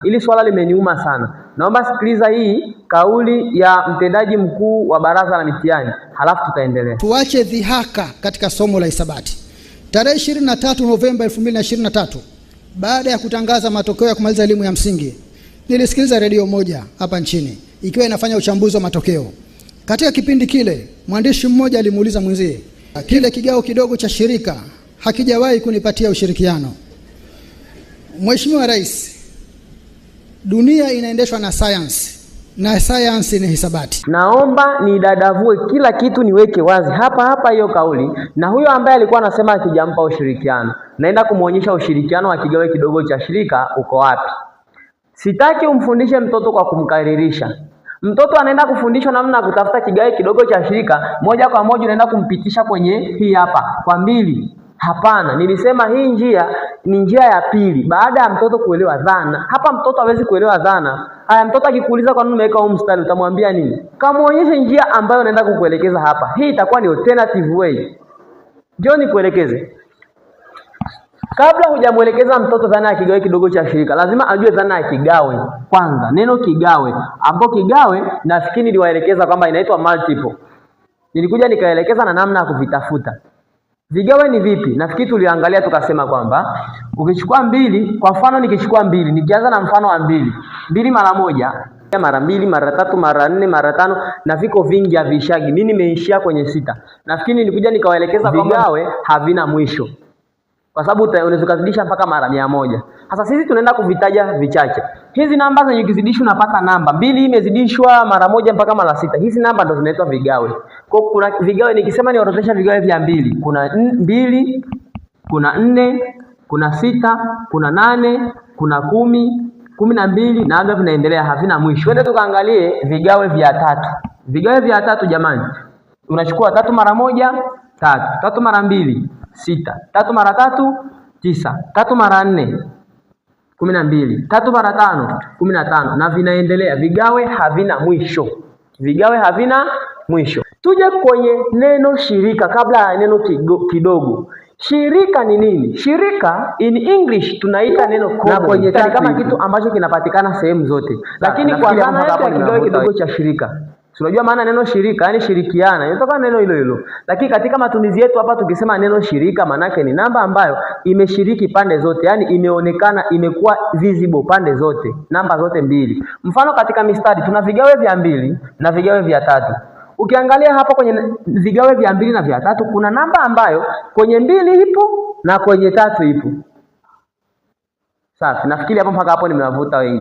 Hili swala limeniuma sana. Naomba sikiliza hii kauli ya mtendaji mkuu wa baraza la mitihani, halafu tutaendelea. Tuache dhihaka katika somo la hisabati. Tarehe 23 Novemba 2023, baada ya kutangaza matokeo ya kumaliza elimu ya msingi, nilisikiliza redio moja hapa nchini ikiwa inafanya uchambuzi wa matokeo. Katika kipindi kile, mwandishi mmoja alimuuliza mwenzie, kile kigao kidogo cha shirika hakijawahi kunipatia ushirikiano. Mheshimiwa Rais, dunia inaendeshwa na science, na science ni hisabati. Naomba nidadavue kila kitu, niweke wazi hapa hiyo kauli, na huyo ambaye alikuwa anasema akijampa ushirikiano, naenda kumuonyesha ushirikiano wa kigawe kidogo cha shirika uko wapi. Sitaki umfundishe mtoto kwa kumkaririsha. Mtoto anaenda kufundishwa namna ya kutafuta kigawe kidogo cha shirika, moja kwa moja unaenda kumpitisha kwenye hii hapa kwa mbili. Hapana, nilisema hii njia ni njia ya pili baada ya mtoto kuelewa dhana. Hapa mtoto hawezi kuelewa dhana. Haya, mtoto akikuuliza kwa nini umeweka huu mstari, utamwambia nini? Kamuonyeshe njia ambayo naenda kukuelekeza hapa. Hii itakuwa ni alternative way. Njoo nikuelekeze. Kabla hujamuelekeza mtoto dhana ya kigawe kidogo cha shirika, lazima ajue dhana ya kigawe kwanza. Neno kigawe, ambapo kigawe nafikiri niliwaelekeza kwamba inaitwa multiple. Nilikuja nikaelekeza na namna ya kuvitafuta. Vigawe ni vipi? Nafikiri tuliangalia tukasema kwamba ukichukua mbili, kwa mfano nikichukua mbili, nikianza na mfano wa mbili. Mbili mara moja, mara mbili, mara tatu, mara nne, mara tano, na viko vingi havishagi. Mimi nimeishia kwenye 6. Nafikiri nilikuja nikawaelekeza vigawe havina mwisho, kwa sababu unaweza kuzidisha mpaka mara 100. Sasa sisi tunaenda kuvitaja vichache. Hizi namba zenye ukizidisha unapata namba. 2 imezidishwa mara 1 mpaka mara 6. Hizi namba ndo zinaitwa vigawe. Kwa kuna vigawe, nikisema niorodhesha vigawe vya 2, kuna 2, kuna 4, kuna 6, kuna 8, kuna 10, 12 na hivyo vinaendelea, havina mwisho. Twende tukaangalie vigawe vya 3. Vigawe vya 3 jamani. Unachukua 3 mara 1, 3. 3 mara 2, 6. 3 mara 3, 9. 3 mara 4, 12. 3 mara 5, 15, na vinaendelea. Vigawe havina mwisho. Vigawe havina mwisho. Tuje kwenye neno shirika kabla ya neno kidogo. Shirika ni nini? Shirika in English tunaita neno common, na kwenye kama kitu ambacho kinapatikana sehemu zote. Lakini kwa maana ya kigawe kidogo cha shirika, tunajua maana neno shirika, yani shirikiana, inatoka neno hilo hilo. Lakini katika matumizi yetu hapa tukisema neno shirika, manake ni namba ambayo imeshiriki pande zote, yani imeonekana, imekuwa visible pande zote, namba zote mbili. Mfano katika mistari tuna vigawe vya 2 na vigawe vya 3. Ukiangalia hapa kwenye vigawe vya 2 na vya 3 kuna namba ambayo kwenye 2 ipo na kwenye 3 ipo. Safi, nafikiri hapo mpaka hapo nimewavuta wengi.